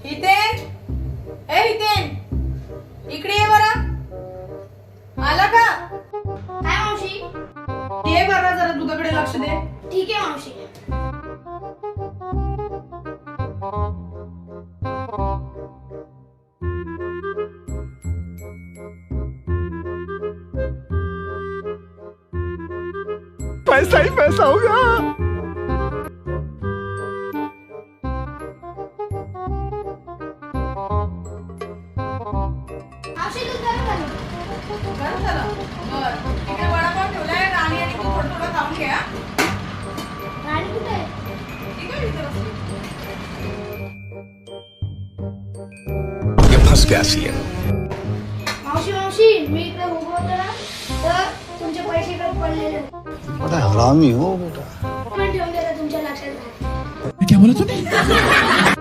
हितेन, ए हितेन, इकडे ये बरं. आला का? काय मावशी? ये बरं, जरा दुधाकडे लक्ष दे. ठीक आहे मावशी. पैसा ही पैसा होगा. मावशी दूध गरम झालं. बरं झालं. बरं. इकडे वडापाव ठेवलाय, राणी आणि तू थोडं थोडं खाऊन घ्या. राणी कुठे आहे? ठीक आहे, इथे बसली. ये फंस गया सी है. मावशी मावशी मी इकडे उभं होतो ना तर तुमचे पैसे इकडे पडलेले होते. बड़ा हरामी हो बेटा. पण ठेवून देता तुमच्या लक्षात राहील. क्या बोला तूने?